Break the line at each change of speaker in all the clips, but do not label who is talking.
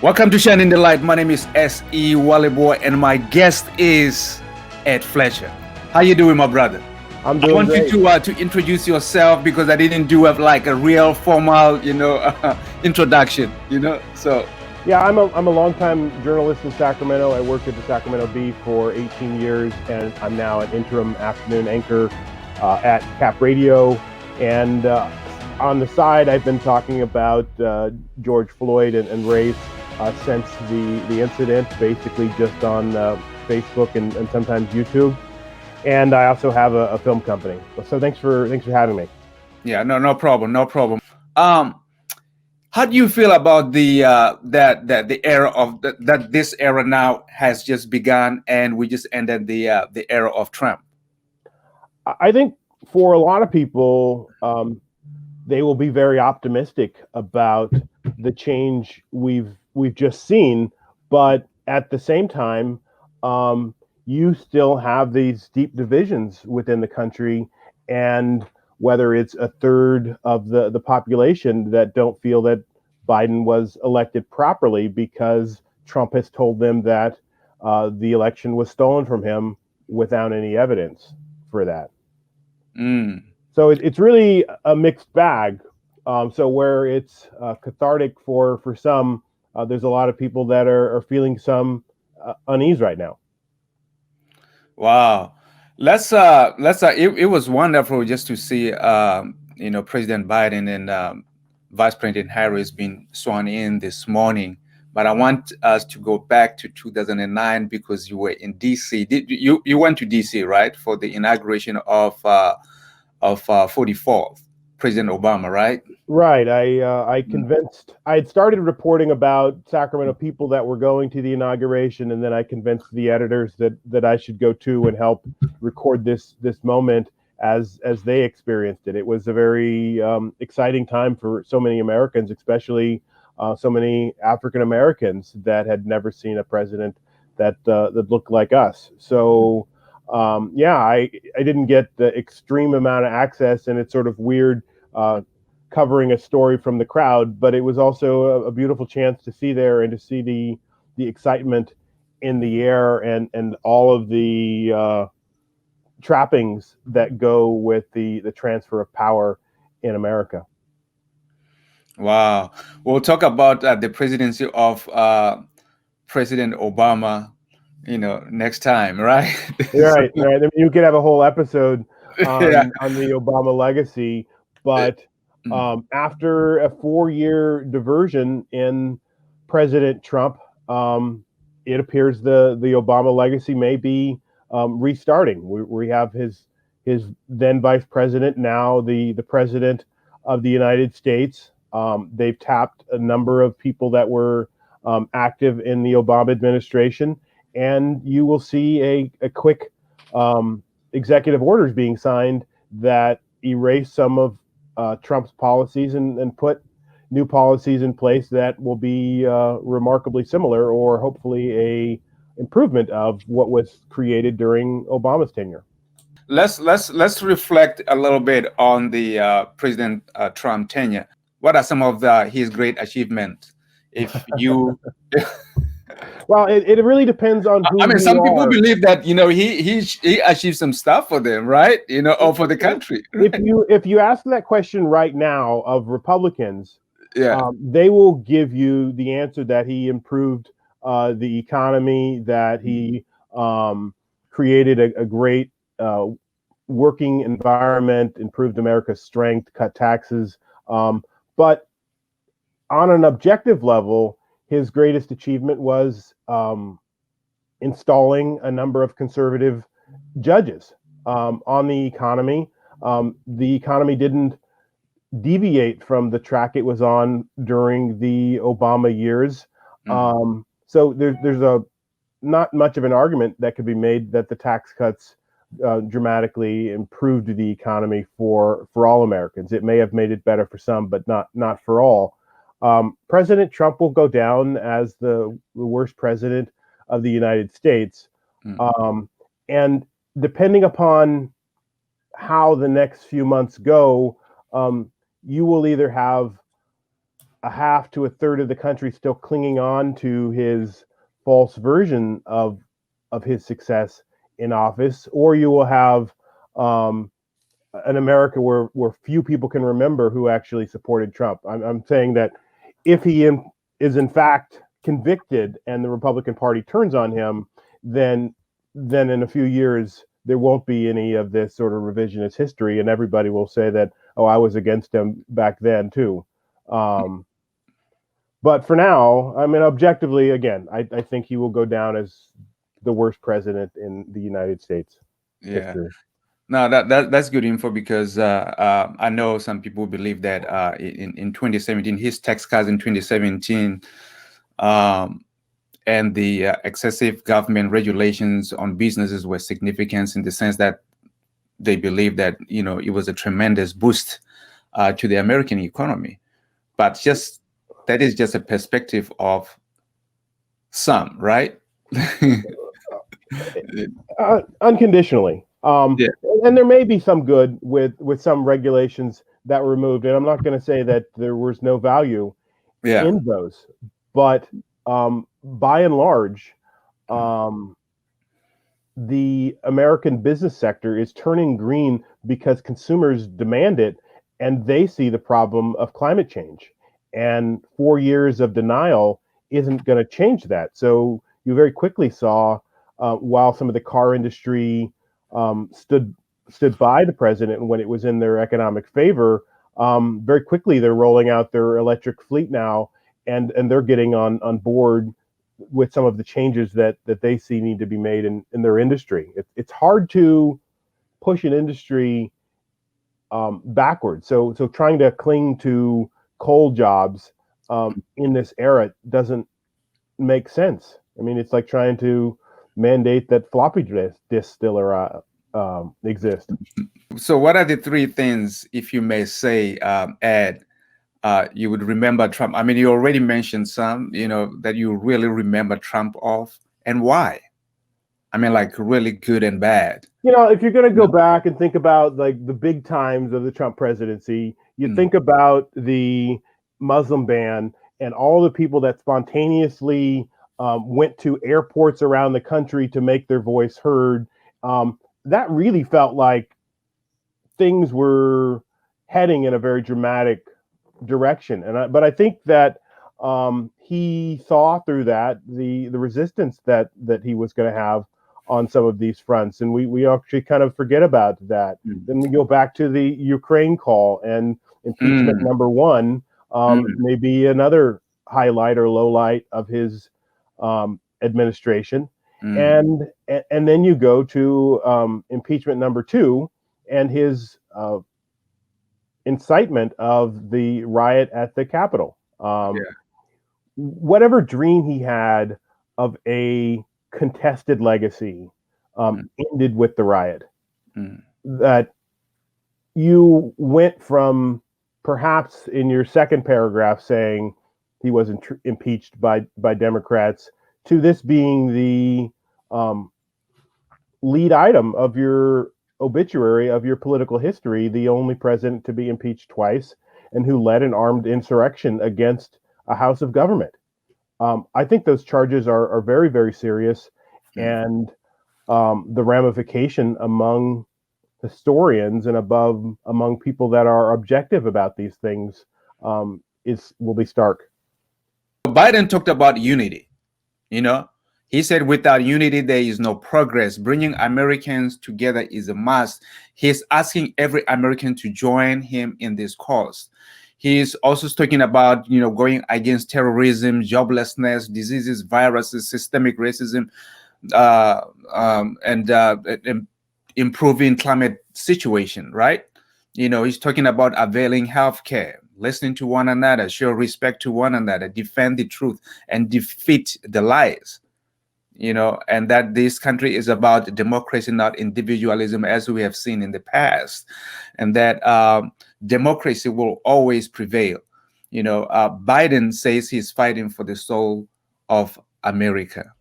Welcome to Shining the Light. My name is S.E. Wallyboy, and my guest is Ed Fletcher. How you doing, my brother?
I'm doing great.
You to introduce yourself because I didn't do like a real formal, introduction. So
Yeah, I'm a longtime journalist in Sacramento. I worked at the Sacramento Bee for 18 years, and I'm now an interim afternoon anchor at Cap Radio. And on the side, I've been talking about George Floyd and race since the incident, basically just on Facebook and sometimes YouTube. And I also have a film company. So thanks for having me.
Yeah, no problem. How do you feel about the the era of that this era now has just begun and we just ended the era of Trump?
I think for a lot of people, they will be very optimistic about the change we've just seen, but at the same time, you still have these deep divisions within the country, and whether it's a third of the population that don't feel that Biden was elected properly because Trump has told them that the election was stolen from him without any evidence for that. So it's really a mixed bag. So where it's cathartic for some, there's a lot of people that are feeling some unease right now.
Wow. It was wonderful just to see President Biden and Vice President Harris being sworn in this morning. But I want us to go back to 2009 because you were in DC. You went to DC, right, for the inauguration of 44th President Obama, right?
Right. I had started reporting about Sacramento people that were going to the inauguration, and then I convinced the editors that I should go too and help record this moment as they experienced it. It was a very exciting time for so many Americans, especially so many African Americans that had never seen a president that looked like us. So I didn't get the extreme amount of access, and it's sort of weird covering a story from the crowd, but it was also a beautiful chance to see there and to see the excitement in the air and all of the trappings that go with the transfer of power in America.
Wow. We'll talk about the presidency of President Obama, next time, right?
Right. I mean, you could have a whole episode on the Obama legacy, but after a 4-year diversion in President Trump, it appears the Obama legacy may be restarting. We have his then vice president, now the president of the United States. They've tapped a number of people that were active in the Obama administration, and you will see a quick executive orders being signed that erase some of Trump's policies and put new policies in place that will be remarkably similar, or hopefully a improvement of what was created during Obama's tenure.
Let's reflect a little bit on the President Trump tenure. What are some of his great achievements? If you
Well, it really depends on who.
I mean, some people believe that he achieved some stuff for them, right? Or for the country. Right?
If you ask that question right now of Republicans,
yeah,
they will give you the answer that he improved the economy, that he created a great working environment, improved America's strength, cut taxes. But on an objective level, his greatest achievement was installing a number of conservative judges. On the economy. The economy didn't deviate from the track it was on during the Obama years. So there's a not much of an argument that could be made that the tax cuts dramatically improved the economy for all Americans. It may have made it better for some, but not for all. President Trump will go down as the worst president of the United States. And depending upon how the next few months go, you will either have a half to a third of the country still clinging on to his false version of his success in office, or you will have an America where few people can remember who actually supported Trump. I'm saying that if he is in fact convicted and the Republican Party turns on him, then in a few years there won't be any of this sort of revisionist history, and everybody will say that, oh, I was against him back then too. But for now, I mean, objectively, again, I think he will go down as the worst president in the United States history.
No, that's good info because I know some people believe that in 2017, his tax cuts in 2017 and the excessive government regulations on businesses were significant in the sense that they believe that it was a tremendous boost to the American economy. But just that is just a perspective of some, right?
Unconditionally.
Yeah.
And there may be some good with some regulations that were removed. And I'm not going to say that there was no value in those, but by and large, the American business sector is turning green because consumers demand it, and they see the problem of climate change. And 4 years of denial isn't going to change that. So you very quickly saw, while some of the car industry stood by the president when it was in their economic favor, very quickly they're rolling out their electric fleet now, and they're getting on board with some of the changes that they see need to be made in their industry. It's hard to push an industry backwards. So trying to cling to coal jobs in this era doesn't make sense. I mean, it's like trying to mandate that floppy disks still exist.
So what are the three things, if you may say, Ed, you would remember Trump? I mean, you already mentioned some, that you really remember Trump of, and why? I mean, like really good and bad.
If you're going to go back and think about like the big times of the Trump presidency, you think about the Muslim ban and all the people that spontaneously went to airports around the country to make their voice heard. That really felt like things were heading in a very dramatic direction. But I think that he saw through that the resistance that he was going to have on some of these fronts, and we actually kind of forget about that. Then we go back to the Ukraine call and impeachment number one, maybe another highlight or low light of his administration. And then you go to impeachment number two and his incitement of the riot at the Capitol. Whatever dream he had of a contested legacy ended with the riot. That you went from perhaps in your second paragraph saying he was impeached by Democrats to this being the lead item of your obituary of your political history, the only president to be impeached twice and who led an armed insurrection against a house of government. I think those charges are very, very serious, and the ramification among historians and among people that are objective about these things will be stark.
Biden talked about unity. He said without unity there is no progress. Bringing Americans together is a must. He's asking every American to join him in this cause. He's also talking about going against terrorism, joblessness, diseases, viruses, systemic racism, and improving climate situation, right? He's talking about availing healthcare, listening to one another, show respect to one another, defend the truth, and defeat the lies. And that this country is about democracy, not individualism, as we have seen in the past, and that democracy will always prevail. Biden says he's fighting for the soul of America.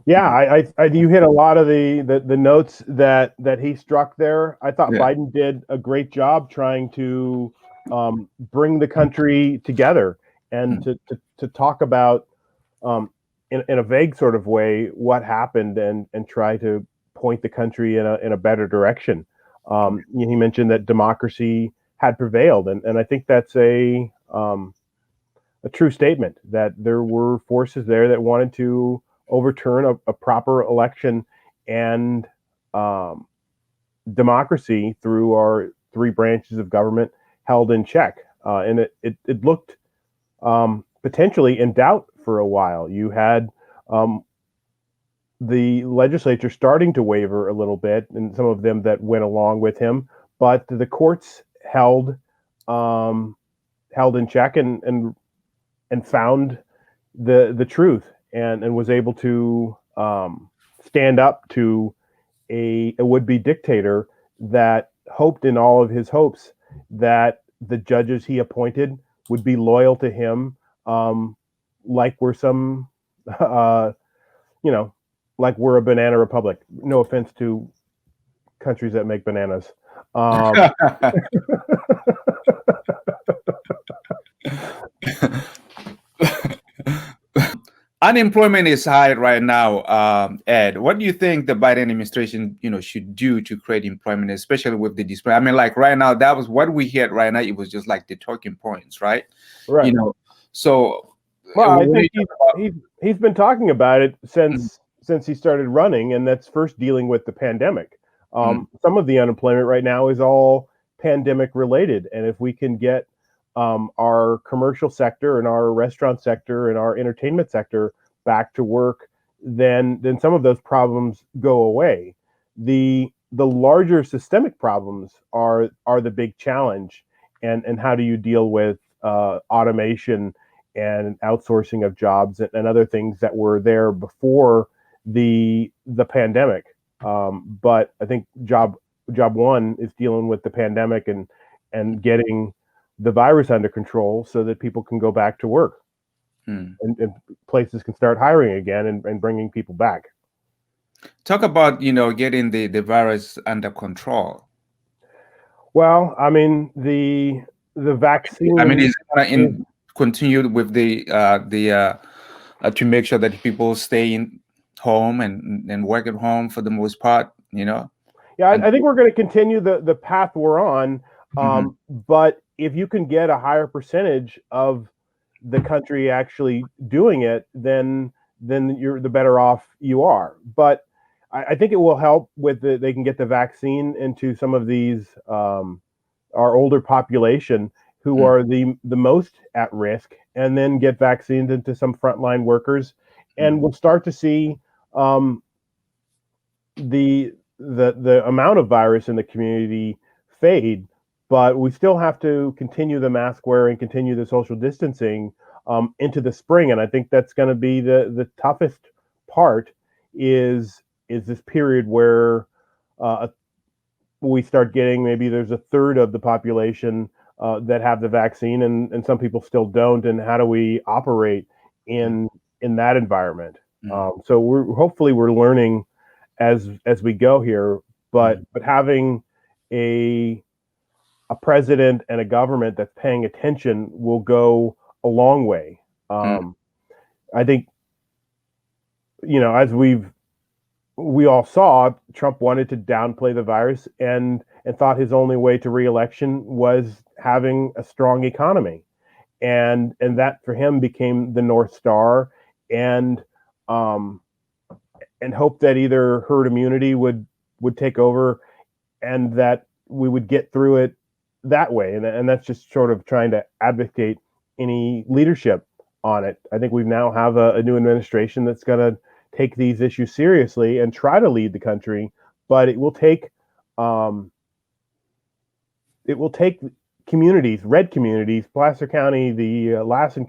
Yeah, you hit a lot of the notes that he struck there. I thought Biden did a great job trying to bring the country together and to talk about, in a vague sort of way, what happened and try to point the country in a better direction. He mentioned that democracy had prevailed, and I think that's a true statement, that there were forces there that wanted to overturn a proper election and democracy through our three branches of government held in check. And it looked potentially in doubt for a while. You had the legislature starting to waver a little bit, and some of them that went along with him, but the courts held in check and found the truth, and was able to stand up to a would-be dictator that hoped in all of his hopes that the judges he appointed would be loyal to him, like we're some, like we're a banana republic. No offense to countries that make bananas.
Unemployment is high right now, Ed. What do you think the Biden administration, should do to create employment, especially with the display? I mean, like right now, that was what we heard right now. It was just like the talking points, right?
Right.
So.
Well, I think he's been talking about it since he started running, and that's first dealing with the pandemic. Some of the unemployment right now is all pandemic related, and if we can get our commercial sector and our restaurant sector and our entertainment sector back to work, then some of those problems go away. The larger systemic problems are the big challenge, and how do you deal with automation and outsourcing of jobs and other things that were there before the pandemic. But I think job one is dealing with the pandemic and getting the virus under control so that people can go back to work, and places can start hiring again and bringing people back.
Talk about, getting the virus under control.
Well, I mean, the vaccine.
I mean, is it going to continue with the to make sure that people stay in home and work at home for the most part, Yeah,
I think we're going to continue the path we're on. But if you can get a higher percentage of the country actually doing it, then you're the better off you are. But I think it will help with they can get the vaccine into some of these our older population who are the most at risk, and then get vaccines into some frontline workers, and we'll start to see the amount of virus in the community fade. But we still have to continue the mask wearing, continue the social distancing into the spring, and I think that's going to be the toughest part. Is this period where we start getting, maybe there's a third of the population that have the vaccine, and some people still don't, and how do we operate in that environment? So hopefully we're learning as we go here, but having a president and a government that's paying attention will go a long way. I think, as we all saw, Trump wanted to downplay the virus and thought his only way to re-election was having a strong economy, and that for him became the North Star, and hope that either herd immunity would take over, and that we would get through it that way, and that's just sort of trying to advocate any leadership on it. I think we now have a new administration that's going to take these issues seriously and try to lead the country, but it will take communities, red communities, Placer County, the Lassen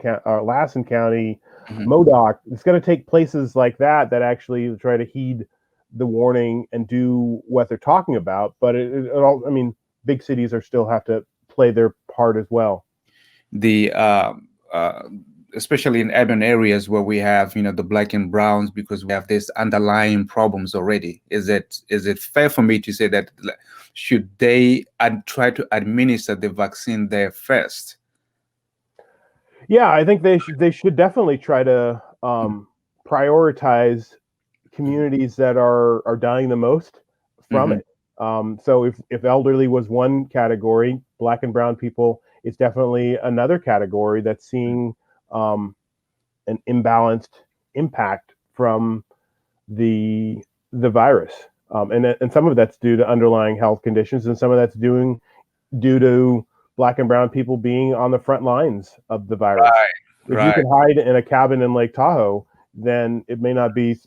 County, Modoc. It's going to take places like that actually try to heed the warning and do what they're talking about. But it all, I mean, big cities are still have to play their part as well.
The especially in urban areas where we have, the black and browns, because we have these underlying problems already. Is it fair for me to say that should they try to administer the vaccine there first?
Yeah, I think they should definitely try to prioritize communities that are dying the most from
Mm-hmm.
it. So if elderly was one category, black and brown people is definitely another category that's seeing um, an imbalanced impact from the the virus, and some of that's due to underlying health conditions, and some of that's due to black and brown people being on the front lines of the virus.
Right,
If you
right.
can hide in a cabin in Lake Tahoe, then it may not be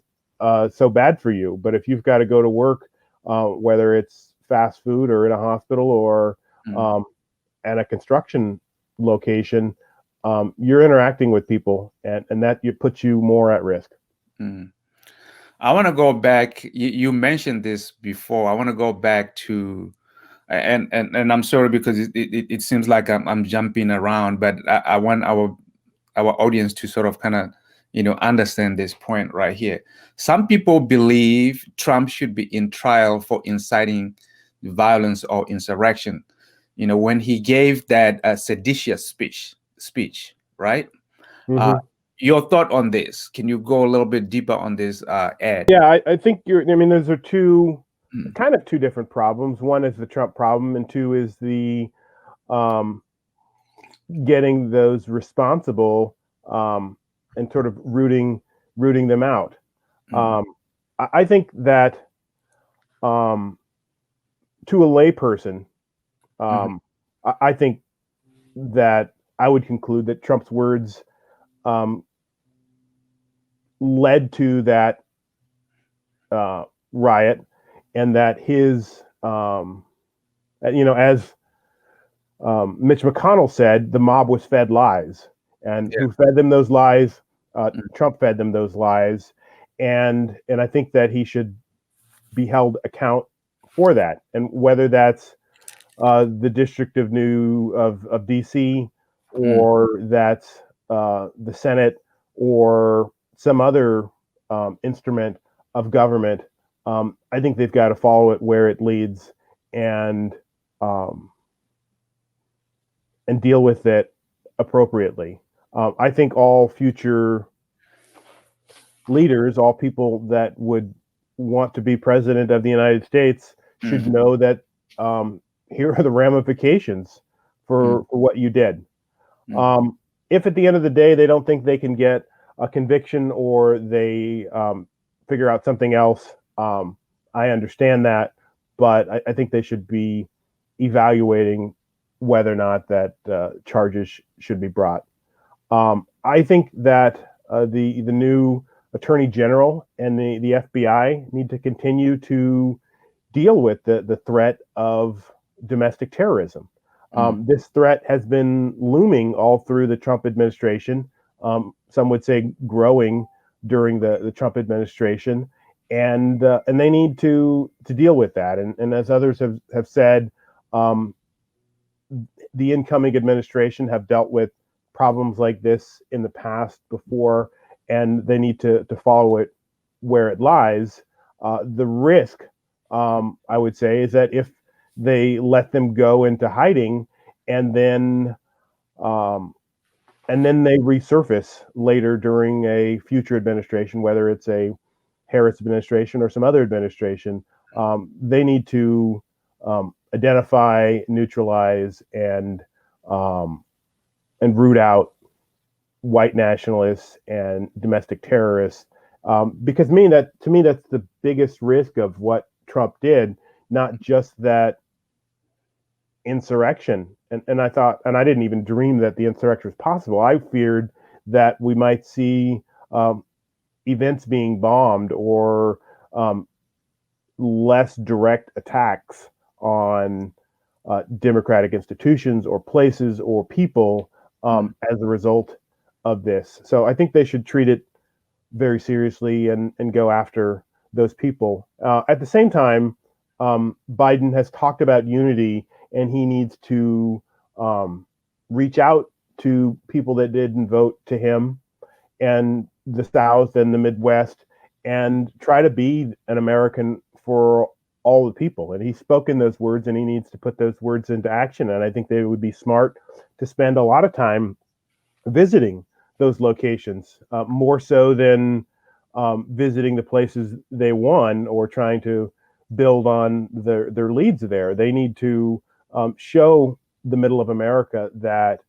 so bad for you. But if you've got to go to work, whether it's fast food or in a hospital or
Mm,
um, at a construction location, you're interacting with people, and that puts you more at risk.
mm. I want to go back. You mentioned this before. I want to go back to, and I'm sorry because it seems like I'm jumping around, but I want our audience to sort of kind of understand this point right here. Some people believe Trump should be in trial for inciting violence or insurrection. When he gave that seditious speech, right? Uh,
Hmm.
your thought on this? Can you go a little bit deeper on this, Ed?
Yeah, I think you're. I mean, those are
Mm,
kind of two different problems. One is the Trump problem, and two is the um, getting those responsible um, and sort of rooting them out.
mm,
I think that um, to a layperson,
mhm,
um, I think that I would conclude that Trump's words um, led to that riot, and that his, as Mitch McConnell said, the mob was fed lies, and
yeah.
who fed them those lies?
Mm,
Trump fed them those lies, and I think that he should be held account for that, and whether that's the District of DC,
mm,
or that's the Senate, or some other instrument of government. I think they've got to follow it where it leads, and um, and deal with it appropriately. I think all future leaders, all people that would want to be president of the United States, should
mm,
know that um, here are the ramifications
mm,
for what you did.
mm,
Um, if at the end of the day they don't think they can get a conviction, or they figure out something else, I understand that, but I think they should be evaluating whether or not that charges should be brought. I think that the new attorney general and the FBI need to continue to deal with the threat of domestic terrorism.
mm,
This threat has been looming all through the Trump administration. Some would say growing during the Trump administration, and they need to deal with that. And as others have said, um, the incoming administration have dealt with problems like this in the past before, and they need to follow it where it lies. The risk, I would say, is that if they let them go into hiding, and then um, they resurface later during a future administration, whether it's a Harris administration or some other administration, they need to identify, neutralize, um, and root out white nationalists and domestic terrorists. Because to me that's the biggest risk of what Trump did, not just that insurrection. And I thought, and I didn't even dream that the insurrection was possible. I feared that we might see um, events being bombed, or um, less direct attacks on democratic institutions or places or people
mm,
as a result of this. So I think they should treat it very seriously, and go after those people. At the same time, Biden has talked about unity, and he needs to um, reach out to people that didn't vote to him and the South and the Midwest, and try to be an American for all the people. And he's spoken those words, and he needs to put those words into action. And I think they would be smart to spend a lot of time visiting those locations, more so than visiting the places they won or trying to build on their leads there. They need to show the middle of America that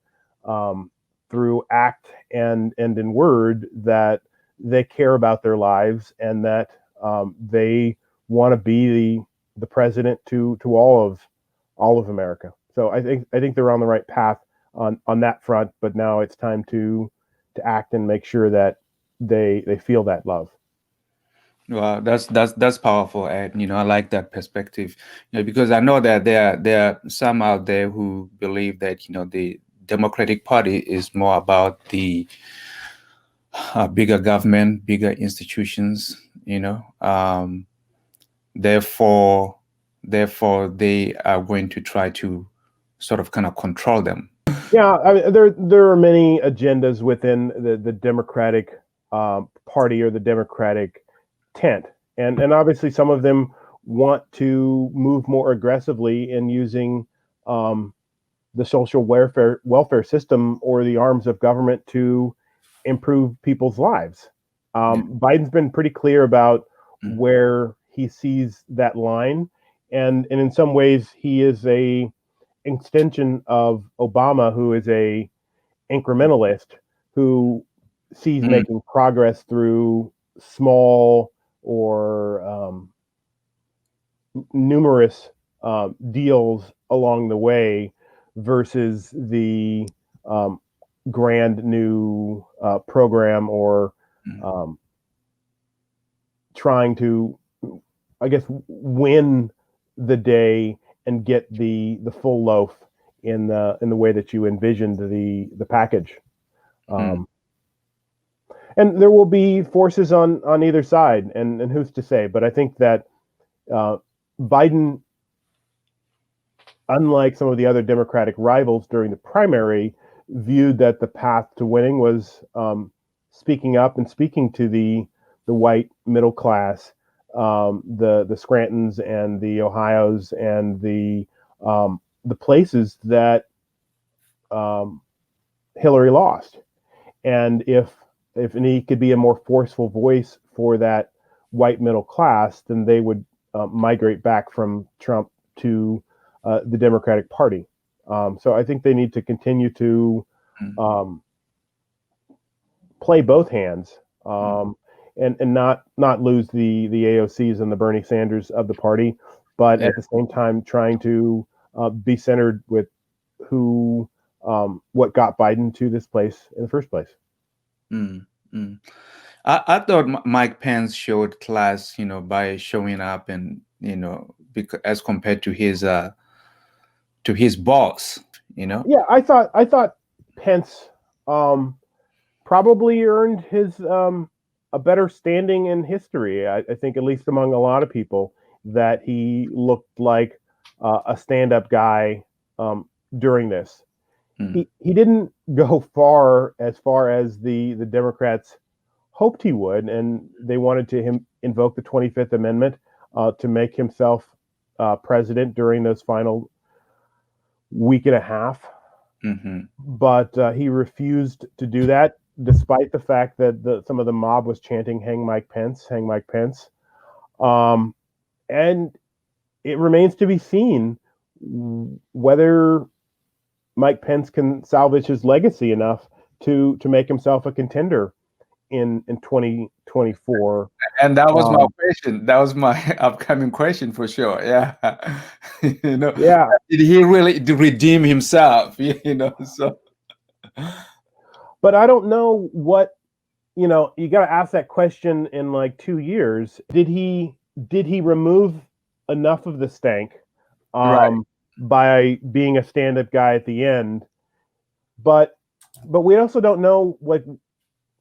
through act and in word that they care about their lives and that they want to be the president to all of America. So I think they're on the right path on that front, but now it's time to act and make sure that they feel that love.
Well, that's powerful, and I like that perspective. Because I know that there are some out there who believe that the Democratic Party is more about the bigger government, bigger institutions. Therefore, they are going to try to sort of kind of control them.
Yeah, I mean, there are many agendas within the Democratic Party or the Democratic tent, and obviously some of them want to move more aggressively in using the social welfare system or the arms of government to improve people's lives. Biden's been pretty clear about where he sees that line, and in some ways he is a extension of Obama, who is a incrementalist who sees making progress through small or numerous deals along the way versus the grand new program or trying to, I guess, win the day and get the full loaf in the way that you envisioned the package. And there will be forces on either side, and who's to say? But I think that Biden, unlike some of the other Democratic rivals during the primary, viewed that the path to winning was speaking up and speaking to the white middle class, the Scrantons and the Ohios and the places that Hillary lost. And if he could be a more forceful voice for that white middle class, then they would migrate back from Trump to the Democratic Party. So I think they need to continue to play both hands and not lose the AOCs and the Bernie Sanders of the party, but at the same time trying to be centered with who what got Biden to this place in the first place.
I thought Mike Pence showed class, by showing up and because as compared to his boss,
Yeah, I thought Pence probably earned his a better standing in history. I think, at least among a lot of people, that he looked like a stand-up guy during this. He didn't go far as the Democrats hoped he would, and they wanted to invoke the 25th Amendment to make himself president during those final week and a half. But he refused to do that, despite the fact that some of the mob was chanting "Hang Mike Pence, hang Mike Pence." And it remains to be seen whether Mike Pence can salvage his legacy enough to make himself a contender in 2024.
And that was my question. That was my upcoming question for sure. Yeah.
Yeah.
Did he really redeem himself? So.
But I don't know what, you got to ask that question in like 2 years. Did he remove enough of the stank by being a stand-up guy at the end? But we also don't know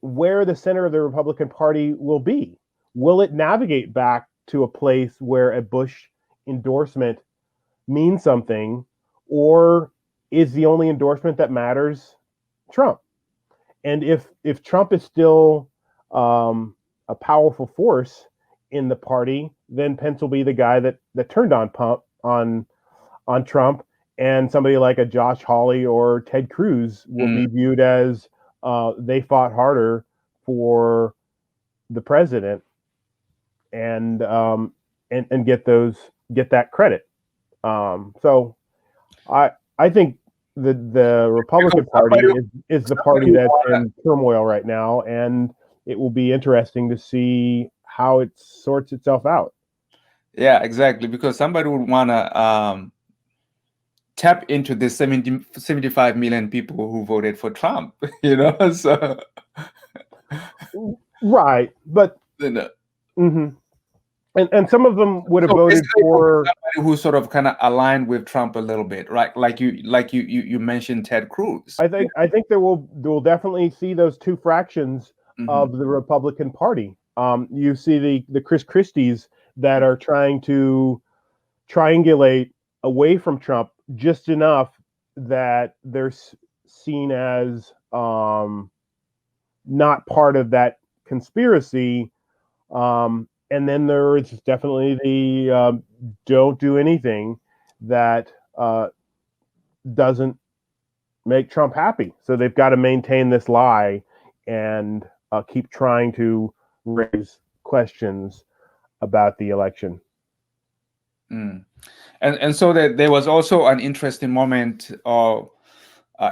where the center of the Republican Party will be. Will it navigate back to a place where a Bush endorsement means something, or is the only endorsement that matters Trump. And if Trump is still a powerful force in the party, then Pence will be the guy that turned on Trump, and somebody like a Josh Hawley or Ted Cruz will be viewed as they fought harder for the president and get that credit. So I think the Republican Party is the party that's in turmoil right now, and it will be interesting to see how it sorts itself out.
Yeah, exactly. Because somebody would want to tap into the 75 million people who voted for Trump, so.
Right, but mm-hmm. And some of them would have voted for
somebody who sort of kind of aligned with Trump a little bit, right? Like you mentioned Ted Cruz.
I think there will definitely see those two fractions of the Republican Party. You see the Chris Christies that are trying to triangulate away from Trump just enough that they're seen as not part of that conspiracy. And then there is definitely the don't do anything that doesn't make Trump happy. So they've got to maintain this lie and keep trying to raise questions about the election.
And so that there was also an interesting moment of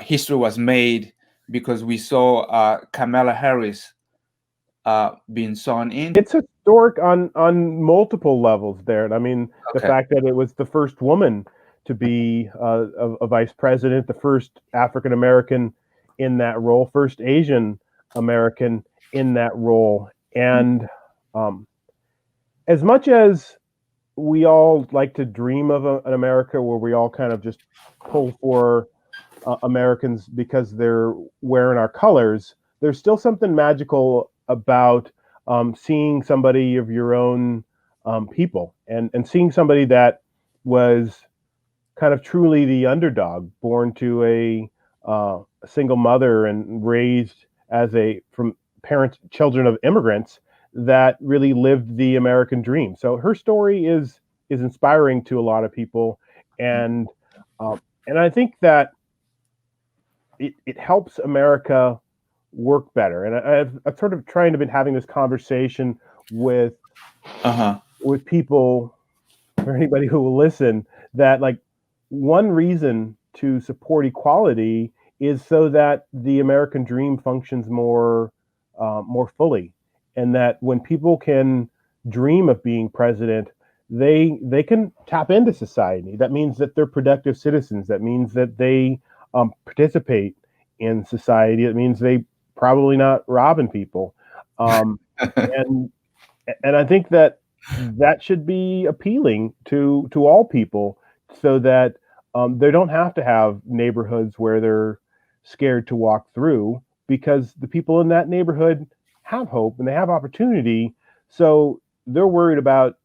history was made because we saw Kamala Harris being sworn in.
It's historic on multiple levels there. I mean, the fact that it was the first woman to be a vice president, the first African American in that role, first Asian American in that role. And as much as we all like to dream of an America where we all kind of just pull for Americans because they're wearing our colors, there's still something magical about seeing somebody of your own people and seeing somebody that was kind of truly the underdog, born to a single mother and raised as from children of immigrants that really lived the American dream. So her story is inspiring to a lot of people, and I think that it helps America work better. And I've sort of trying to been having this conversation with people, or anybody who will listen, that like one reason to support equality is so that the American dream functions more fully, and that when people can dream of being president, they can tap into society. That means that they're productive citizens. That means that they participate in society. It means they probably not robbing people, and I think that should be appealing to all people, so that they don't have to have neighborhoods where they're scared to walk through, because the people in that neighborhood have hope and they have opportunity. So they're worried about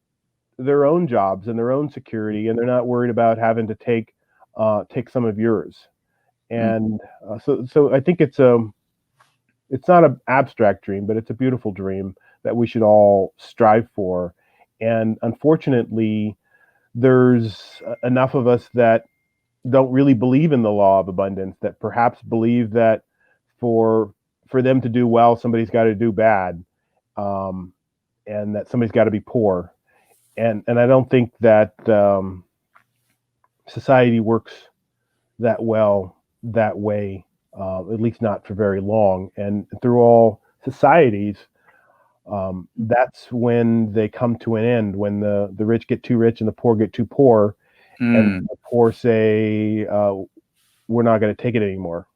their own jobs and their own security, and they're not worried about having to take some of yours. And so I think it's not an abstract dream, but it's a beautiful dream that we should all strive for. And unfortunately, there's enough of us that don't really believe in the law of abundance, that perhaps believe that for them to do well, somebody's got to do bad, and that somebody's got to be poor. And I don't think that society works that well that way, at least not for very long. And through all societies, that's when they come to an end, when the rich get too rich and the poor get too poor, and the poor say, we're not going to take it anymore.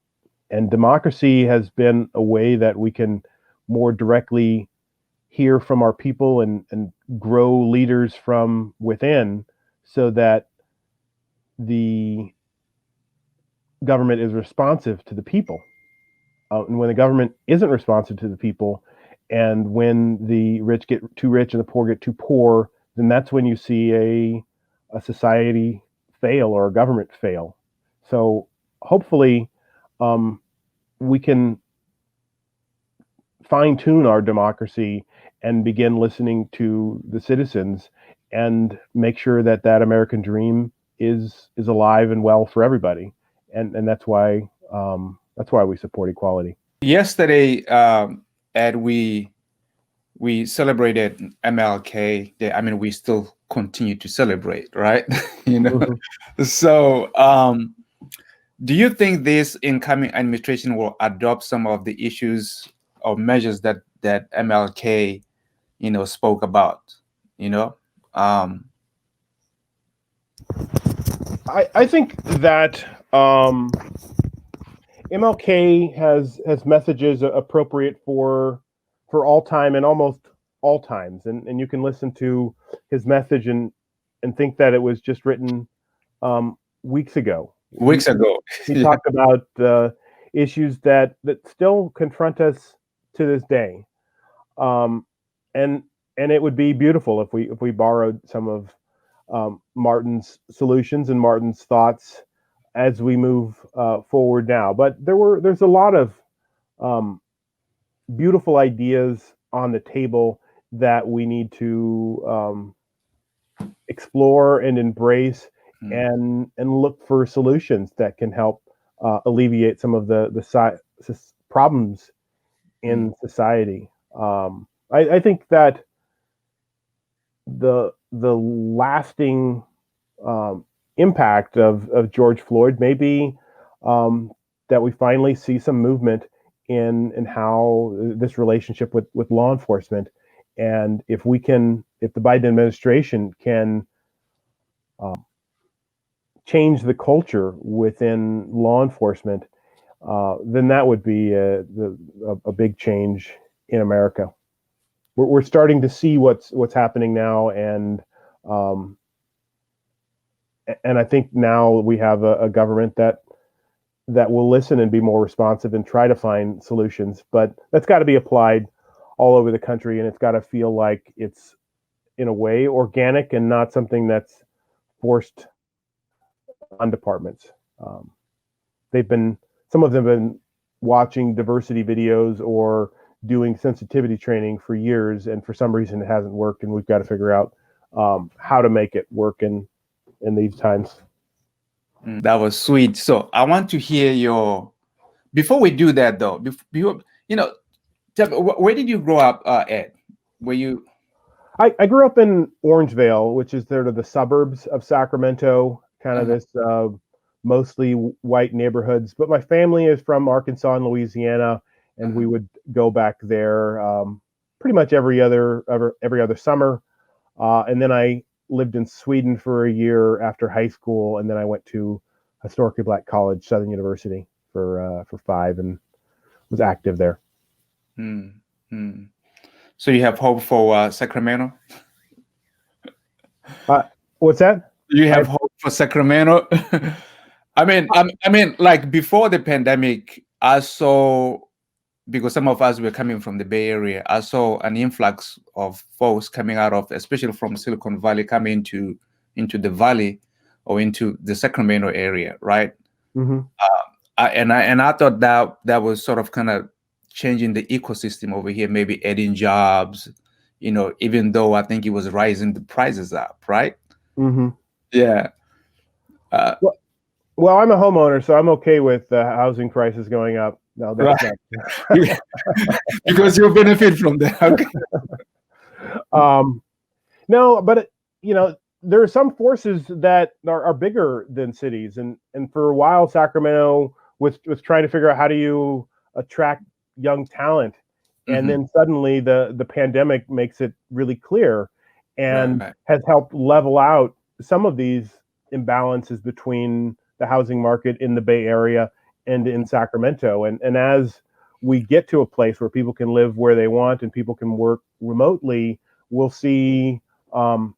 And democracy has been a way that we can more directly hear from our people and grow leaders from within, so that the government is responsive to the people. And when the government isn't responsive to the people, and when the rich get too rich and the poor get too poor, then that's when you see a society fail or a government fail. So hopefully, we can fine tune our democracy and begin listening to the citizens and make sure that that American dream is alive and well for everybody. And that's why we support equality.
Yesterday, Ed, we celebrated MLK Day. I mean, we still continue to celebrate, right? You know.
Mm-hmm.
So, do you think this incoming administration will adopt some of the issues or measures that MLK, spoke about? You know,
I think that MLK has messages appropriate for all time and almost all times, and you can listen to his message and think that it was just written weeks ago.
weeks ago.
He
Yeah.
talked about issues that still confront us to this day, and it would be beautiful if we borrowed some of Martin's solutions and Martin's thoughts as we move forward now. But there's a lot of beautiful ideas on the table that we need to explore and embrace, and look for solutions that can help alleviate some of the problems in society. I think that the lasting impact of George Floyd may be that we finally see some movement in how this relationship with law enforcement, and if the Biden administration can change the culture within law enforcement, then that would be a big change in America. We're starting to see what's happening now, and I think now we have a government that will listen and be more responsive and try to find solutions. But that's got to be applied all over the country, and it's got to feel like it's, in a way, organic and not something that's forced on departments. Some of them have been watching diversity videos or doing sensitivity training for years, and for some reason it hasn't worked, and we've got to figure out how to make it work in these times.
That was sweet. So I want to hear before we do that though, before, where did you grow up, Ed? Were you?
I grew up in Orangevale, which is sort of the suburbs of Sacramento, kind of this mostly white neighborhoods. But my family is from Arkansas and Louisiana, and we would go back there pretty much every other summer. And then I lived in Sweden for a year after high school, and then I went to historically black college, Southern University, for 5, and was active there.
So you have hope for Sacramento?
What's that?
You have hope for Sacramento? I mean, like before the pandemic, I saw, because some of us were coming from the Bay Area, I saw an influx of folks coming out of, especially from Silicon Valley, coming into the Valley or into the Sacramento area, right?
Mm-hmm.
I thought that was sort of kind of changing the ecosystem over here, maybe adding jobs, even though I think it was rising the prices up, right?
Mm-hmm.
Yeah.
Well, I'm a homeowner, so I'm okay with the housing prices going up. No, that's
right. Because you benefit from that. Okay.
No, but there are some forces that are bigger than cities, and for a while, Sacramento was trying to figure out how do you attract young talent, and then suddenly the pandemic makes it really clear, and has helped level out some of these imbalances between the housing market in the Bay Area and in Sacramento. And as we get to a place where people can live where they want and people can work remotely, we'll see a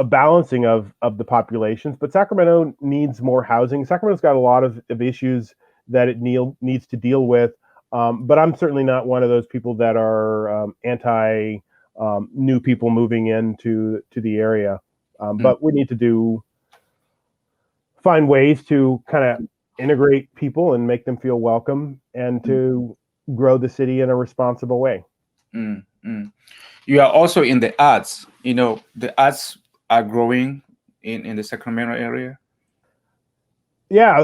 balancing of the populations. But Sacramento needs more housing. Sacramento's got a lot of issues that it needs to deal with. But I'm certainly not one of those people that are anti new people moving into the area. But we need to find ways to kind of integrate people and make them feel welcome, and to grow the city in a responsible way.
Mm, mm. You are also in the arts. The arts are growing in the Sacramento area.
Yeah,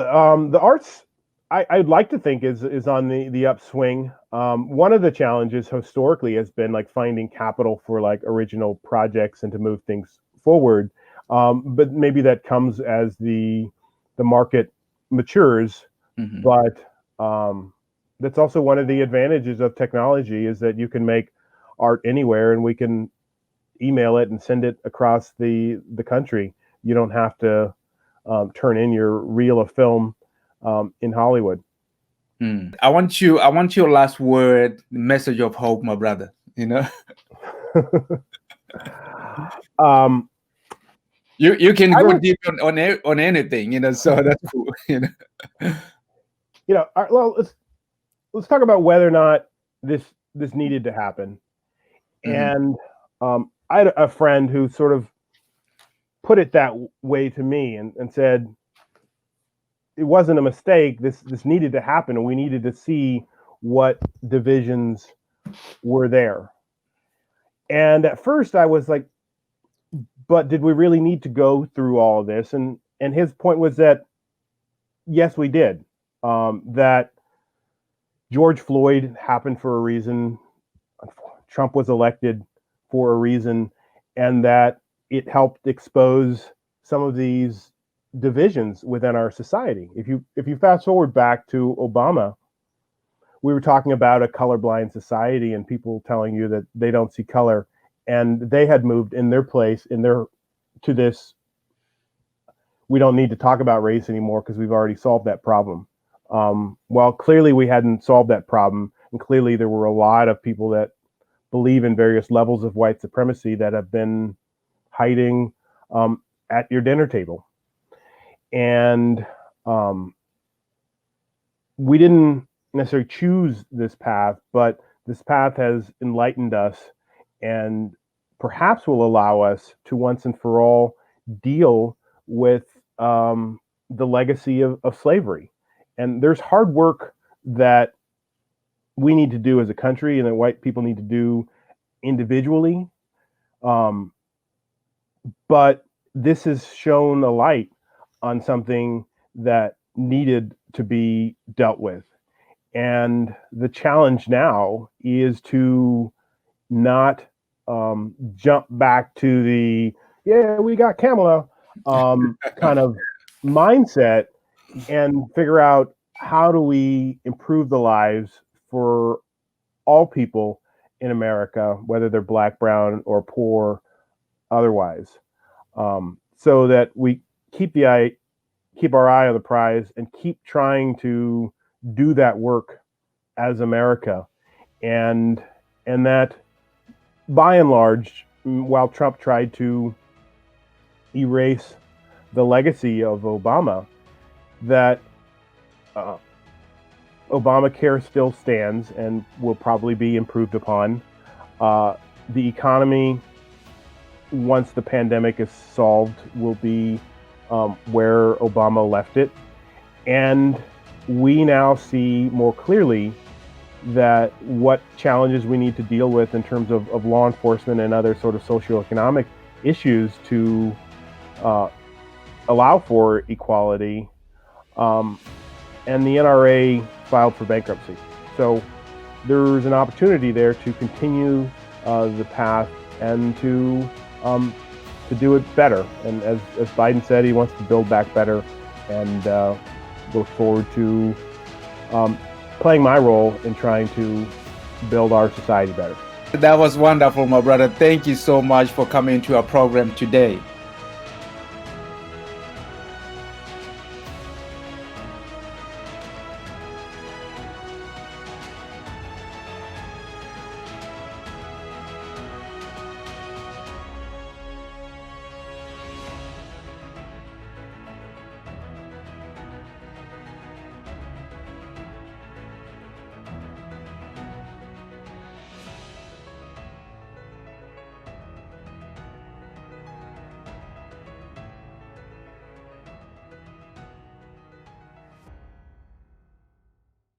the arts, I'd like to think is on the upswing. One of the challenges historically has been like finding capital for like original projects and to move things forward. But maybe that comes as the market matures.
Hmm.
But that's also one of the advantages of technology, is that you can make art anywhere, and we can email it and send it across the country. You don't have to turn in your reel of film in Hollywood.
I want your last word, message of hope, my brother.
um,
You can
I
go
would,
deep on anything. So that's cool.
well, let's talk about whether or not this needed to happen.
Hmm.
And I had a friend who sort of put it that way to me, and said it wasn't a mistake. This needed to happen, and we needed to see what divisions were there. And at first, I was like, "But did we really need to go through all of this?" And his point was that yes, we did. That George Floyd happened for a reason. Trump was elected for a reason, and that it helped expose some of these divisions within our society. If you fast forward back to Obama, we were talking about a colorblind society and people telling you that they don't see color, and they had moved in their place in their to this, we don't need to talk about race anymore because we've already solved that problem. Well, clearly we hadn't solved that problem, and clearly there were a lot of people that believe in various levels of white supremacy that have been hiding at your dinner table. And we didn't necessarily choose this path, but this path has enlightened us, and perhaps will allow us to once and for all deal with the legacy of slavery. And there's hard work that we need to do as a country, and that white people need to do individually. Um, but this has shown a light on something that needed to be dealt with. And the challenge now is to not jump back to the, yeah, we got Kamala kind of mindset, and figure out how do we improve the lives for all people in America, whether they're black, brown, or poor, otherwise, so that we keep our eye on the prize, and keep trying to do that work as America, and that by and large, while Trump tried to erase the legacy of Obama, that uh, Obamacare still stands and will probably be improved upon. The economy, once the pandemic is solved, will be where Obama left it. And we now see more clearly that what challenges we need to deal with in terms of law enforcement and other sort of socioeconomic issues to allow for equality. And the NRA filed for bankruptcy. So there's an opportunity there to continue the path, and to do it better. And as Biden said, he wants to build back better, and look forward to playing my role in trying to build our society better.
That was wonderful, my brother. Thank you so much for coming to our program today.